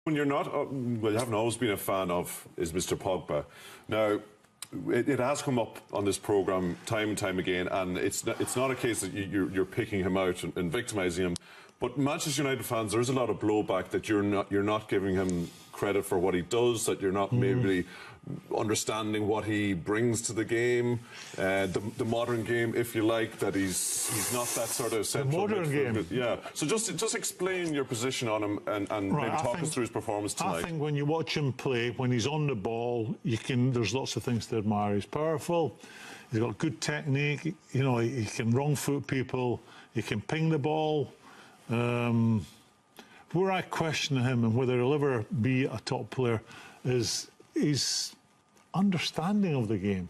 When you're not, well, you haven't always been a fan of, is Mr. Pogba. Now, it has come up on this programme time and time again, and it's not a case that you're picking him out and victimising him. But Manchester United fans, there is a lot of blowback that you're not giving him credit for what he does, that you're not maybe understanding what he brings to the game, the modern game, if you like, that he's not that sort of central the modern game. Yeah. So just explain your position on him and right, maybe talk us through his performance tonight. I think when you watch him play, when he's on the ball, there's lots of things to admire. He's powerful. He's got good technique. You know, he can wrong foot people. He can ping the ball. Where I question him and whether he'll ever be a top player is his understanding of the game.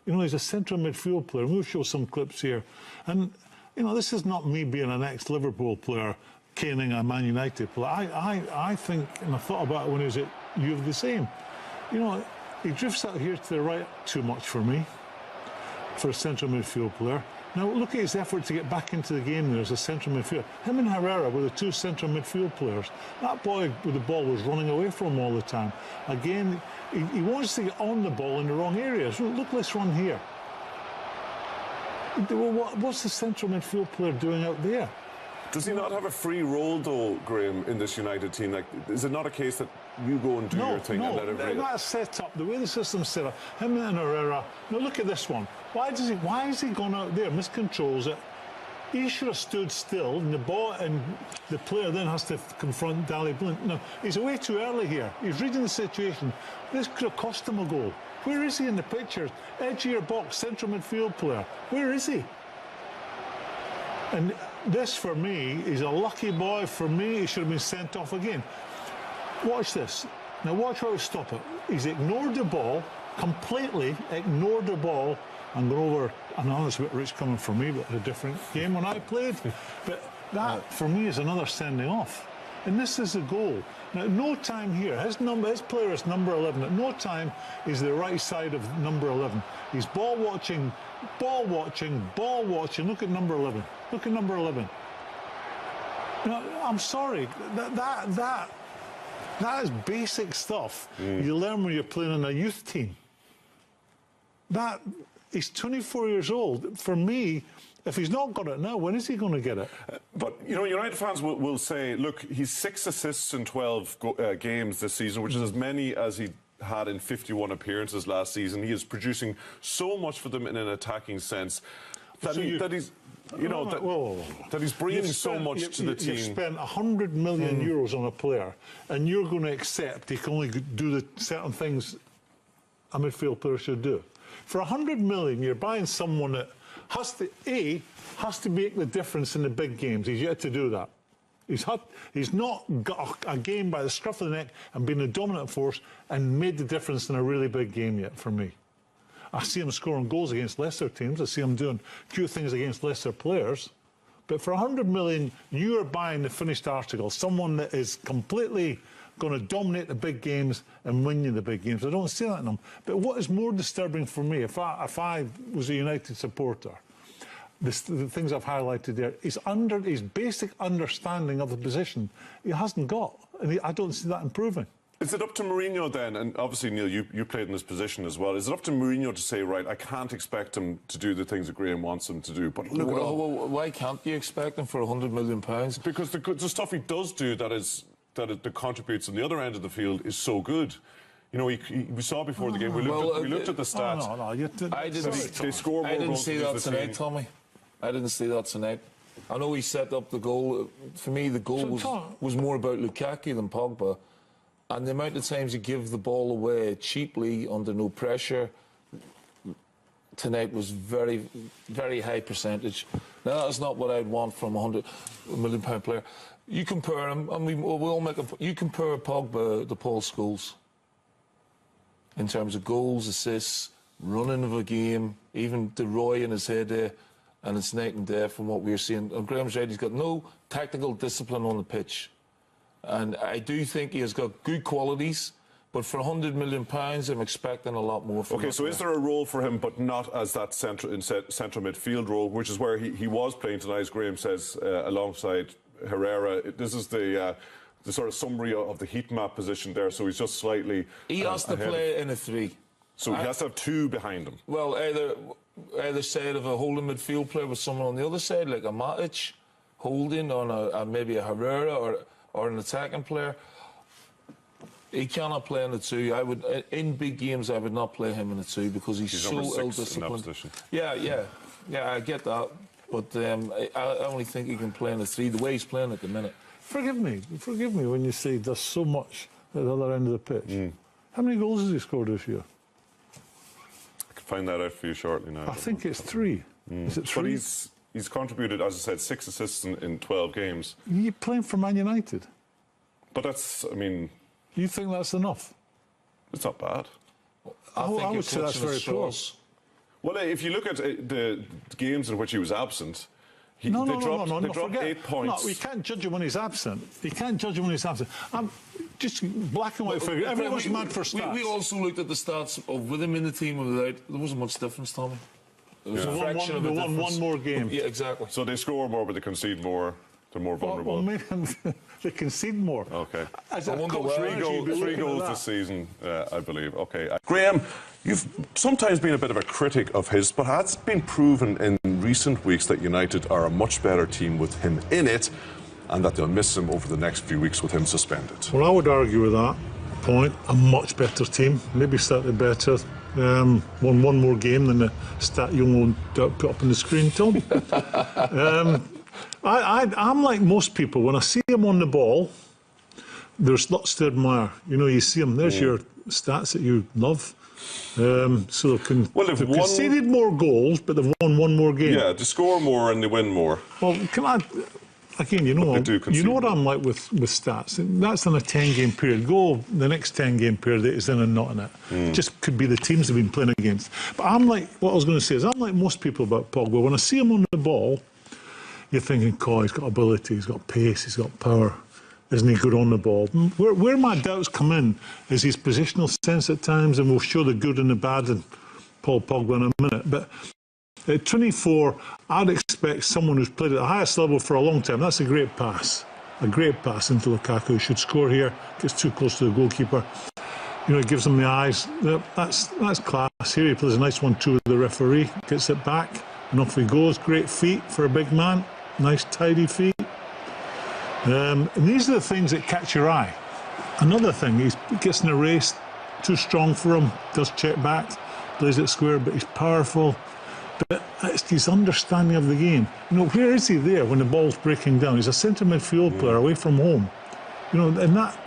You know, he's a central midfield player. We'll show some clips here. And, you know, this is not me being an ex-Liverpool player caning a Man United player. I think, and I thought about it when he was at U of the same, you know, he drifts out here to the right too much for me, for a central midfield player. Now, look at his effort to get back into the game there as a central midfielder. Him and Herrera were the two central midfield players. That boy with the ball was running away from him all the time. Again, he wants to get on the ball in the wrong areas. Look, let's run here. What's the central midfield player doing out there? Does he not have a free role, though, Graeme, in this United team? Like, is it not a case that you go and do your thing and let everybody... No, that's set up. The way the system's set up, him and Herrera... Now, look at this one. Why is he gone out there, miscontrols it? He should have stood still, and the player then has to confront Daley Blind. No, he's way too early here. He's reading the situation. This could have cost him a goal. Where is he in the picture? Edge of your box, central midfield player. Where is he? And this, for me, is a lucky boy. For me, he should have been sent off again. Watch this. Now, watch how he stop it. He's ignored the ball, completely ignored the ball. I'm going over, I know it's a bit rich coming from me, but a different game when I played. But that, for me, is another sending off. And this is a goal. Now, at no time here, his player is number 11. At no time is the right side of number 11. He's ball watching, ball watching, ball watching. Look at number 11. Look at number 11. Now, I'm sorry, that is basic stuff you learn when you're playing in a youth team. He's 24 years old. For me, if he's not got it now, when is he going to get it? But, you know, United fans will say, look, he's 6 assists in 12 games this season, which is as many as he had in 51 appearances last season. He is producing so much for them in an attacking sense that he's bringing so much to the team. You've spent 100 million euros on a player, and you're going to accept he can only do the certain things a midfield player should do. For 100 million, you're buying someone that has to make the difference in the big games. He's yet to do that. He's not got a game by the scruff of the neck and been a dominant force and made the difference in a really big game yet for me. I see him scoring goals against lesser teams. I see him doing cute things against lesser players. But for 100 million, you are buying the finished article, someone that is completely going to dominate the big games and win you the big games. I don't see that in him. But what is more disturbing for me, if I was a United supporter, the things I've highlighted there, is his basic understanding of the position he hasn't got. And I don't see that improving. Is it up to Mourinho then, and obviously, Neil, you played in this position as well, is it up to Mourinho to say, right, I can't expect him to do the things that Graeme wants him to do, but look well, why can't you expect him for £100 million? Because the stuff he does do that contributes on the other end of the field is so good. You know, we saw before the game, we looked at the stats. They score more goals. I didn't see that tonight, Tommy. I didn't see that tonight. I know he set up the goal. For me, the goal was more about Lukaku than Pogba. And the amount of times you give the ball away cheaply under no pressure tonight was very, very high percentage. Now, that's not what I'd want from a £100 million player. You compare him, and we all make you compare Pogba to Paul Scholes in terms of goals, assists, running of a game, even De Roy in his head there, and it's night and day from what we're seeing. And Graham's right, he's got no tactical discipline on the pitch. And I do think he has got good qualities, but for £100 million, I'm expecting a lot more from him. Okay, so is there a role for him, but not as that central midfield role, which is where he was playing tonight, as Graeme says, alongside Herrera? This is the the sort of summary of the heat map position there, so he's just slightly. He has to play in a 3. So he has to have 2 behind him. Well, either side of a holding midfield player with someone on the other side, like a Matic holding on maybe a Herrera or an attacking player. He cannot play in the 2. I would, in big games, I would not play him in the 2 because he's so ill-disciplined. Yeah, I get that. But I only think he can play in the 3 the way he's playing at the minute. Forgive me when you say there's so much at the other end of the pitch. How many goals has he scored this year? I can find that out for you shortly now. I think it's 3. Is it 3? But he's contributed, as I said, 6 assists in 12 games. You're playing for Man United. But that's, I mean... You think that's enough? It's not bad. I would say that's very poor. Well, if you look at the games in which he was absent, they dropped 8 points. No, we can't judge him when he's absent. You can't judge him when he's absent. I'm just black and white figure. Everyone's mad for stats. We also looked at the stats of with him in the team and without. There wasn't much difference, Tommy. It was a fraction of a difference. They won one more game. Yeah, exactly. So they score more, but they concede more. They're more vulnerable. Well, maybe they concede more. Okay. As a wonder coach, why. 3 goals this season, I believe. Okay. Graeme, you've sometimes been a bit of a critic of his, but has been proven in recent weeks that United are a much better team with him in it, and that they'll miss him over the next few weeks with him suspended. Well, I would argue with that point. A much better team, maybe slightly better. Won one more game than the stat you won't put up on the screen, Tom. I'm like most people. When I see him on the ball, there's lots to admire. You know, you see him. There's your stats that you love. So they've conceded more goals, but they've won one more game. Yeah, they score more and they win more. Well, again, you know what I'm like with stats. That's in a 10-game period. Go the next 10-game period that is in and not in it. It just could be the teams they've been playing against. But I'm like, what I was going to say is, I'm like most people about Pogba. When I see him on the ball, you're thinking, he's got ability, he's got pace, he's got power. Isn't he good on the ball? Where my doubts come in is his positional sense at times, and we'll show the good and the bad in Paul Pogba in a minute. But at 24, I'd expect someone who's played at the highest level for a long time. That's a great pass into Lukaku. He should score here, gets too close to the goalkeeper. You know, it gives him the eyes. That's class. Here he plays a nice 1-2 with the referee, gets it back, and off he goes. Great feet for a big man. Nice, tidy feet. And these are the things that catch your eye. Another thing, he gets in a race, too strong for him, does check back, plays it square, but he's powerful. But it's his understanding of the game. You know, where is he there when the ball's breaking down? He's a centre midfield player away from home. You know, and that,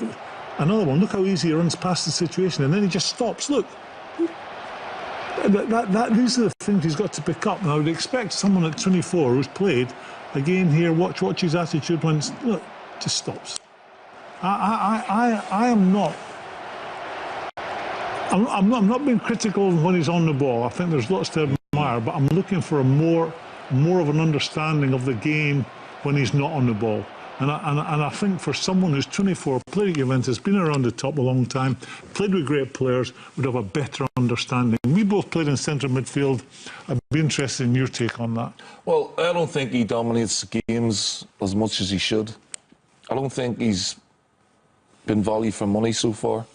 another one, look how easy he runs past the situation, and then he just stops. Look. These are the things he's got to pick up. And I would expect someone at 24 who's played, again here, watch his attitude when, look, just stops. I'm not being critical when he's on the ball. I think there's lots to admire, but I'm looking for more of an understanding of the game when he's not on the ball. And I think for someone who's 24, played at Juventus, been around the top a long time, played with great players, would have a better understanding. We both played in centre midfield. I'd be interested in your take on that. Well, I don't think he dominates games as much as he should. I don't think he's been valued for money so far.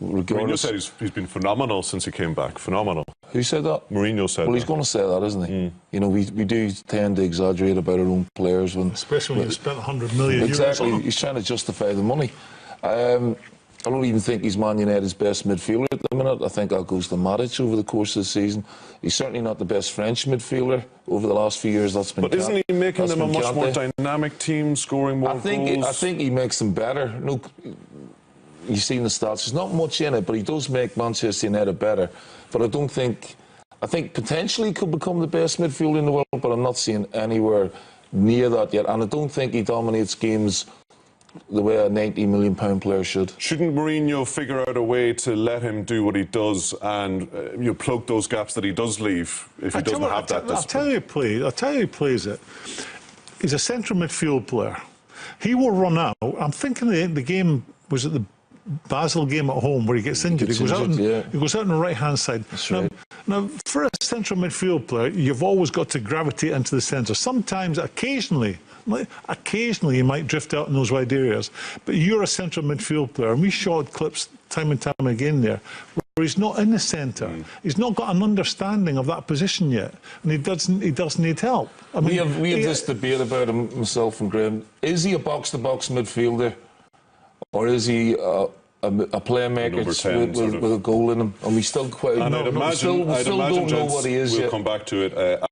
Mourinho said he's been phenomenal since he came back. Phenomenal. Who said that? Mourinho said that. Well, he's going to say that, isn't he? You know, we do tend to exaggerate about our own players. Especially when you spent 100 million euros. Exactly. He's trying to justify the money. I don't even think he's Man United's best midfielder at the minute. I think that goes to Matic over the course of the season. He's certainly not the best French midfielder over the last few years. That's been. But isn't he making them a much more dynamic team, scoring more goals? I think he makes them better. No, you've seen the stats. There's not much in it, but he does make Manchester United better. But I think potentially he could become the best midfielder in the world, but I'm not seeing anywhere near that yet. And I don't think he dominates games the way a £90 million player should. Shouldn't Mourinho figure out a way to let him do what he does and plug those gaps that he does leave if he doesn't have that discipline? I'll tell you he plays it. He's a central midfield player. He will run out. I'm thinking the game was at the Basel game at home where he gets injured. He goes out on the right-hand side. Now, for a central midfield player, you've always got to gravitate into the centre. Sometimes, occasionally, Like, occasionally he might drift out in those wide areas, but you're a central midfield player, and we showed clips time and time again there where he's not in the centre. He's not got an understanding of that position yet, and he does need help. I mean, we have this debate about him, myself and Graeme. Is he a box-to-box midfielder, or is he a playmaker with a goal in him? And we still quite and I'd imagine don't know what he is we'll yet. come back to it.